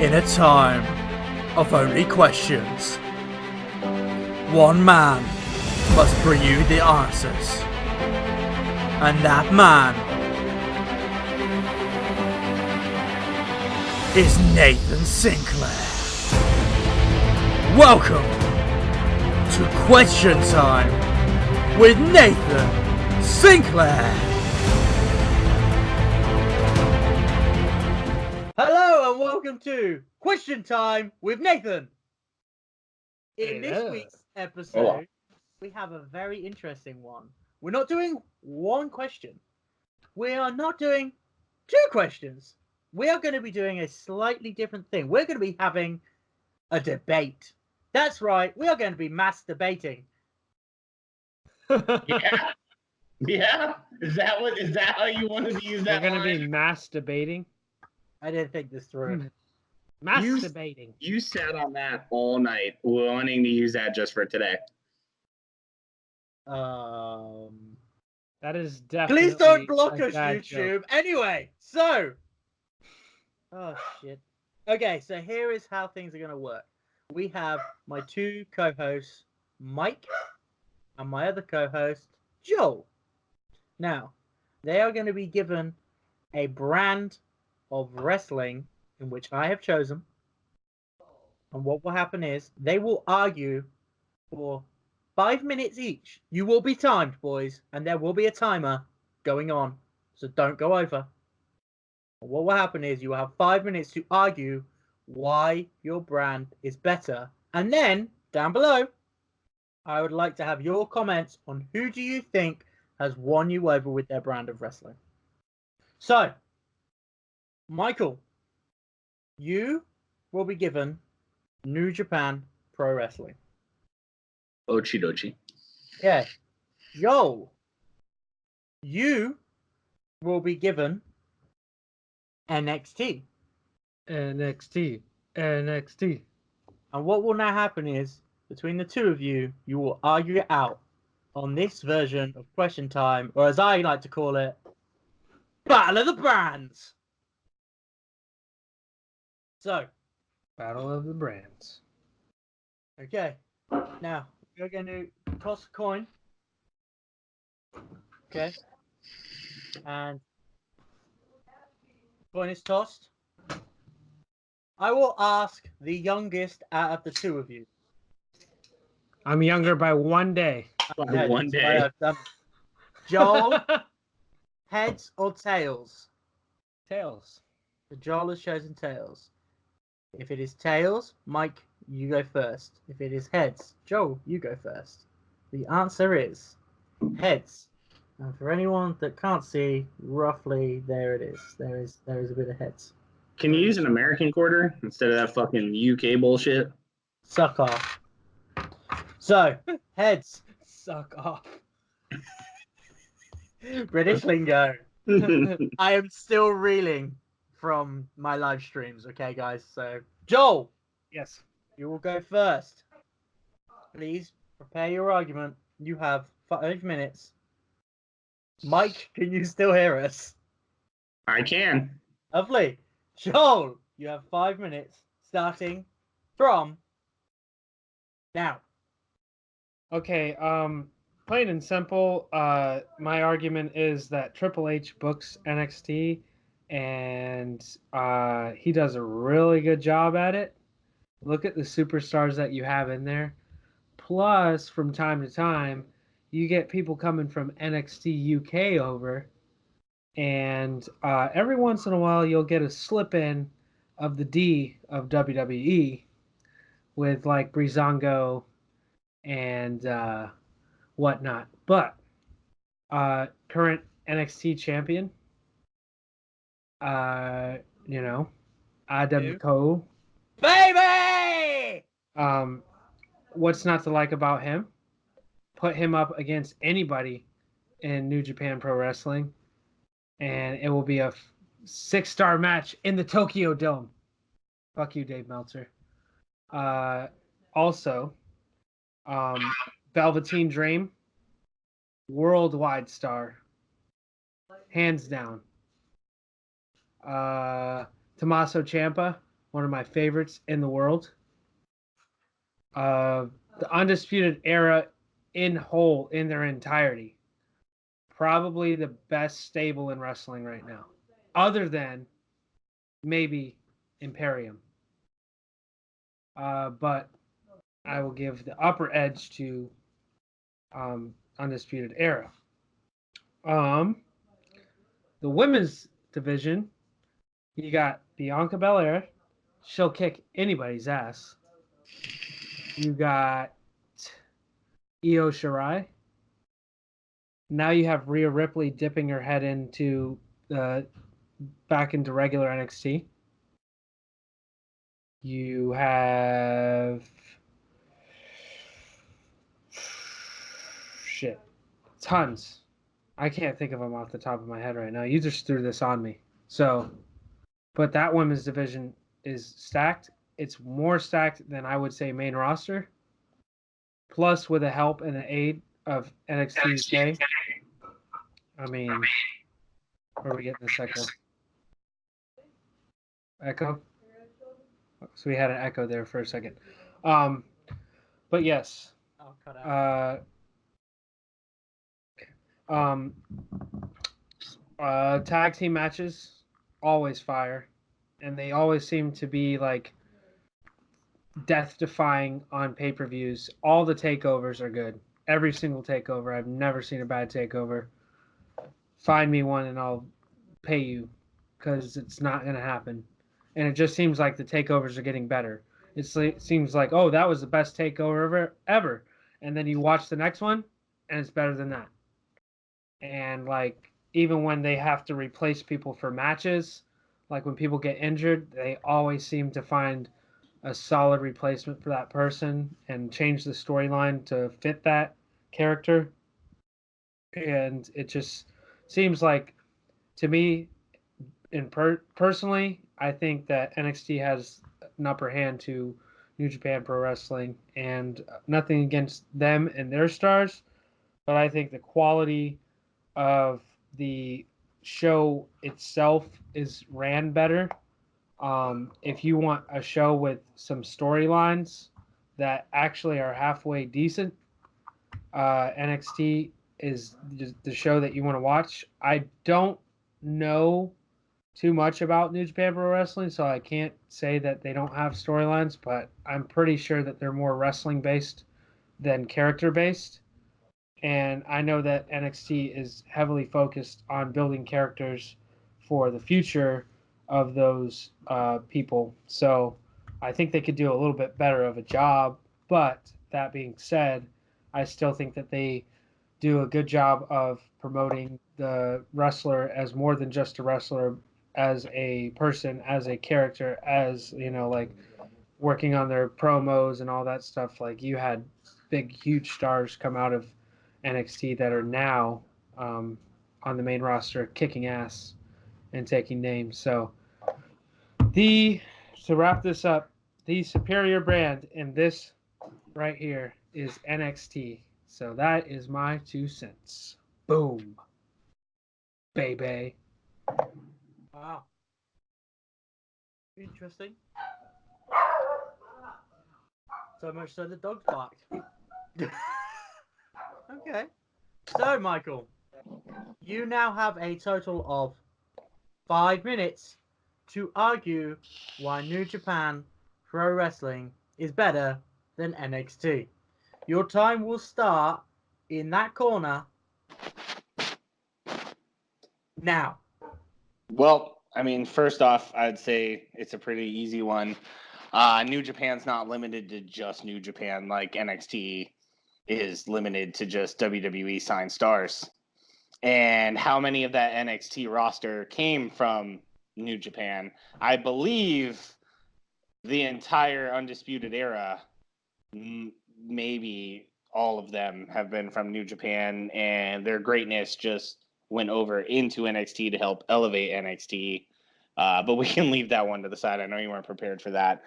In a time of only questions, one man must bring you the answers. And that man is Nathan Sinclair. Welcome to Question Time with Nathan Sinclair. Hello and welcome to Question Time with Nathan. In this week's episode, we have a very interesting one. We're not doing one question. We are not doing two questions. We are going to be doing a slightly different thing. We're going to be having a debate. That's right. We are going to be mass debating. Yeah. Yeah. Is that how you wanted to use that? We're going to be mass debating. I didn't think this through. Mass debating. You sat on that all night, wanting to use that just for today. That is definitely. Please don't block us, YouTube. Joke. Anyway, so. Oh shit. Okay, so here is how things are going to work. We have my two co-hosts, Mike, and my other co-host, Joel. Now, they are going to be given a brand of wrestling in which I have chosen. And what will happen is they will argue for 5 minutes each. You will be timed, boys, and there will be a timer going on. So don't go over. And what will happen is you will have 5 minutes to argue why your brand is better. And then, down below, I would like to have your comments on who do you think has won you over with their brand of wrestling. So, Michael, you will be given New Japan Pro Wrestling. Ochi dochi. Yeah. Yo, you will be given NXT. NXT. And what will now happen is, between the two of you, you will argue it out on this version of Question Time, or as I like to call it, Battle of the Brands. So, Battle of the Brands. Okay. Now, we're going to toss a coin. Okay. And coin is tossed. I will ask the youngest out of the two of you. I'm younger by 1 day. By 1 day. Joel, heads or tails? Tails. The Joel has chosen tails. If it is tails, Mike, you go first. If it is heads, Joel, you go first. The answer is heads. And for anyone that can't see, roughly there it is. There is a bit of heads. Can you use an American quarter instead of that fucking UK bullshit? Suck off. So, heads. Suck off. British lingo. I am still reeling from my live streams, okay, guys? So, Joel. Yes. You will go first. Please prepare your argument. You have 5 minutes. Mike, can you still hear us? I can. Lovely. Joel, you have 5 minutes starting from now. Okay, plain and simple, my argument is that Triple H books NXT and he does a really good job at it. Look at the superstars that you have in there. Plus, from time to time, you get people coming from NXT UK over. And every once in a while, you'll get a slip in of the D of WWE with like Breezango and whatnot. But current NXT champion, Adam Cole. Baby! What's not to like about him? Put him up against anybody in New Japan Pro Wrestling, and it will be a 6-star match in the Tokyo Dome. Fuck you, Dave Meltzer. Also, Velveteen Dream, worldwide star, hands down. Tommaso Ciampa, one of my favorites in the world. The Undisputed Era in whole, in their entirety, probably the best stable in wrestling right now, other than maybe Imperium. But I will give the upper edge to Undisputed Era. The women's division, you got Bianca Belair. She'll kick anybody's ass. You got Io Shirai. Now you have Rhea Ripley dipping her head into back into regular NXT. You have tons. I can't think of them off the top of my head right now. You just threw this on me. So, but that women's division is stacked. It's more stacked than I would say main roster. Plus, with the help and the aid of NXT UK. I mean, where are we getting this echo? Echo? So we had an echo there for a second. But yes. I'll cut out. Tag team matches always fire, and they always seem to be like death-defying on pay-per-views. All the takeovers are good. Every single takeover. I've never seen a bad takeover. Find me one and I'll pay you, because it's not going to happen. And it just seems like the takeovers are getting better. It seems like, oh, that was the best takeover ever. And then you watch the next one, and it's better than that. And like, even when they have to replace people for matches, like when people get injured, they always seem to find a solid replacement for that person and change the storyline to fit that character. And it just seems like, to me, personally, I think that NXT has an upper hand to New Japan Pro Wrestling, and nothing against them and their stars, but I think the quality of the show itself is ran better. If you want a show with some storylines that actually are halfway decent, NXT is the show that you want to watch. I don't know too much about New Japan Pro Wrestling, so I can't say that they don't have storylines, but I'm pretty sure that they're more wrestling based than character based. And I know that NXT is heavily focused on building characters for the future of those people. So I think they could do a little bit better of a job. But that being said, I still think that they do a good job of promoting the wrestler as more than just a wrestler, as a person, as a character, as, you know, like working on their promos and all that stuff. Like, you had big, huge stars come out of NXT that are now on the main roster kicking ass and taking names. So to wrap this up, the superior brand in this right here is NXT. So that is my 2 cents. Boom. Baby. Wow. Interesting. So much so the dog's barked. Okay. So, Michael, you now have a total of 5 minutes to argue why New Japan Pro Wrestling is better than NXT. Your time will start in that corner now. Well, I mean, first off, I'd say it's a pretty easy one. New Japan's not limited to just New Japan like NXT is limited to just WWE signed stars. And how many of that NXT roster came from New Japan? I believe the entire Undisputed Era, maybe all of them have been from New Japan, and their greatness just went over into NXT to help elevate NXT. But we can leave that one to the side. I know you weren't prepared for that.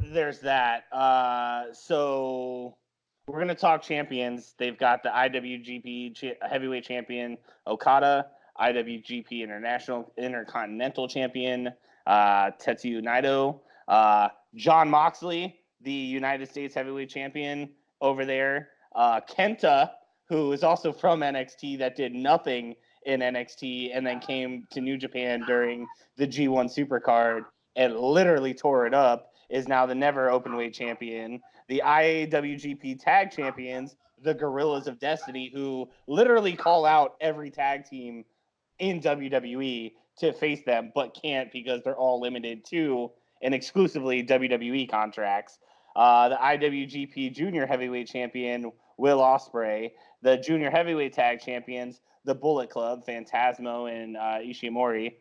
There's that. So we're going to talk champions. They've got the IWGP heavyweight champion Okada. IWGP Intercontinental Champion, Tetsuya Naito, Jon Moxley, the United States Heavyweight Champion over there, Kenta, who is also from NXT that did nothing in NXT and then came to New Japan during the G1 Supercard and literally tore it up, is now the never openweight champion. The IWGP Tag Champions, the Gorillas of Destiny, who literally call out every tag team in WWE to face them, but can't because they're all limited to and exclusively WWE contracts. The IWGP Junior Heavyweight Champion, Will Ospreay. The Junior Heavyweight Tag Champions, the Bullet Club, Phantasmo and Ishimori.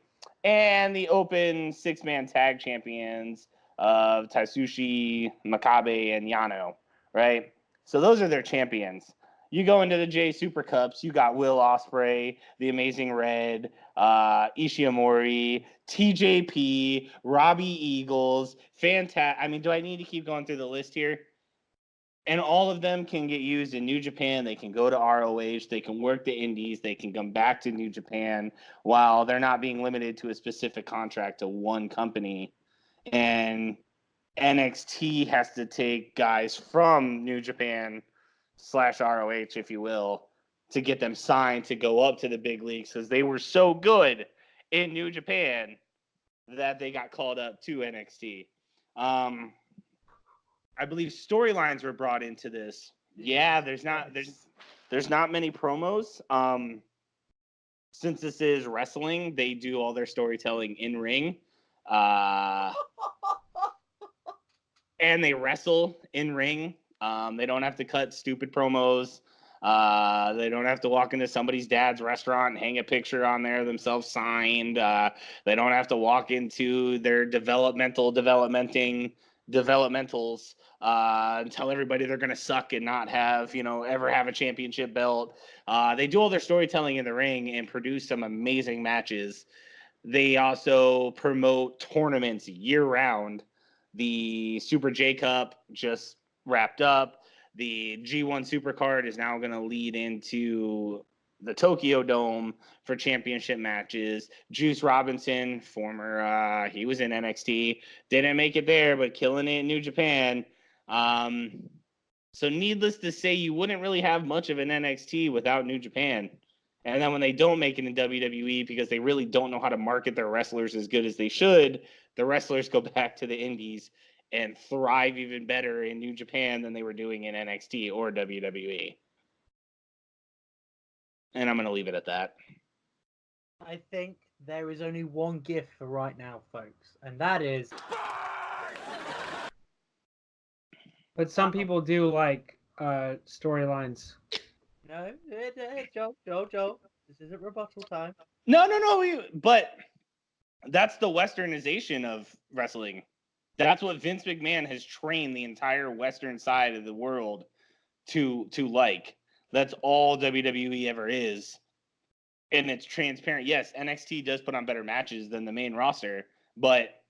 And the Open Six-Man Tag Champions of Tatsushi, Makabe, and Yano, right? So those are their champions. You go into the J Super Cups, you got Will Ospreay, the Amazing Red, Ishimori, TJP, Robbie Eagles, I mean, do I need to keep going through the list here? And all of them can get used in New Japan. They can go to ROH. They can work the indies. They can come back to New Japan while they're not being limited to a specific contract to one company. And NXT has to take guys from New Japan / ROH, if you will, to get them signed to go up to the big leagues because they were so good in New Japan that they got called up to NXT. I believe storylines were brought into this. Yeah, there's not many promos. Since this is wrestling, they do all their storytelling in ring. And they wrestle in ring. They don't have to cut stupid promos. They don't have to walk into somebody's dad's restaurant and hang a picture on there themselves signed. They don't have to walk into their developmentals and tell everybody they're going to suck and not have, ever have a championship belt. They do all their storytelling in the ring and produce some amazing matches. They also promote tournaments year round. The Super J Cup just wrapped up. The G1 Supercard is now going to lead into the Tokyo Dome for championship matches. Juice Robinson, former, he was in NXT, didn't make it there, but killing it in New Japan. So needless to say, you wouldn't really have much of an NXT without New Japan. And then when they don't make it in WWE because they really don't know how to market their wrestlers as good as they should, the wrestlers go back to the indies and thrive even better in New Japan than they were doing in NXT or WWE. And I'm going to leave it at that. I think there is only one gift for right now, folks, and that is... But some people do like storylines. No, Joe. This isn't rebuttal time. No. But that's the westernization of wrestling. That's what Vince McMahon has trained the entire western side of the world to like. That's all WWE ever is. And it's transparent. Yes, NXT does put on better matches than the main roster, but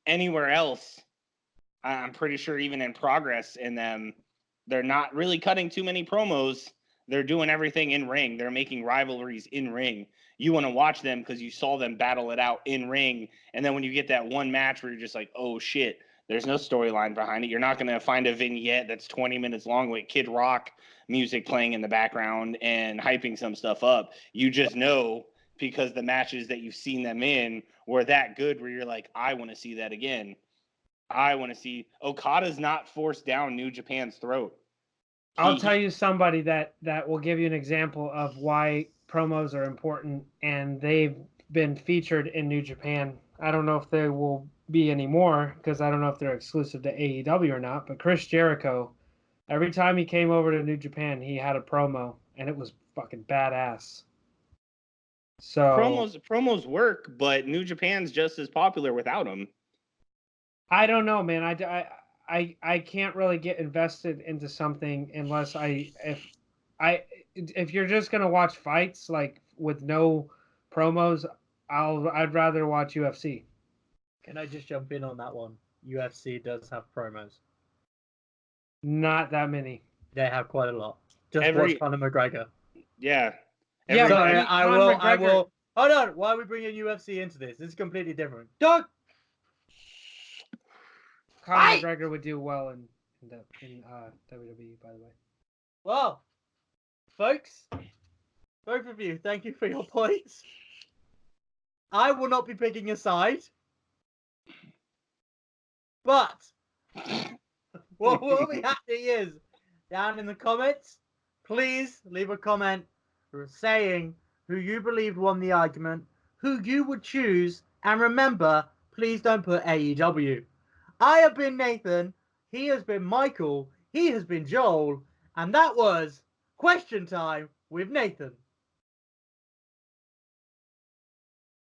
anywhere else, I'm pretty sure even in Progress in them, they're not really cutting too many promos. They're doing everything in ring. They're making rivalries in ring. You want to watch them because you saw them battle it out in ring. And then when you get that one match where you're just like, oh, shit, there's no storyline behind it. You're not going to find a vignette that's 20 minutes long with Kid Rock music playing in the background and hyping some stuff up. You just know because the matches that you've seen them in were that good where you're like, I want to see that again. I want to see Okada's not forced down New Japan's throat. I'll tell you somebody that will give you an example of why promos are important, and they've been featured in New Japan. I don't know if they will be anymore because I don't know if they're exclusive to AEW or not, but Chris Jericho, every time he came over to New Japan, he had a promo, and it was fucking badass. So promos work, but New Japan's just as popular without them. I don't know, man. I can't really get invested into something unless if you're just gonna watch fights like with no promos, I'd rather watch UFC. Can I just jump in on that one? UFC does have promos. Not that many. They have quite a lot. Just watch Conor McGregor. Yeah. Yeah, Sorry, but I Conor will. Hold on. Why are we bringing UFC into this? This is completely different. Doug. Conor McGregor would do well in WWE, by the way. Well, folks, both of you, thank you for your points. I will not be picking a side, but what will be happening is down in the comments, please leave a comment saying who you believed won the argument, who you would choose, and remember, please don't put AEW. I have been Nathan, he has been Michael, he has been Joel, and that was Question Time with Nathan.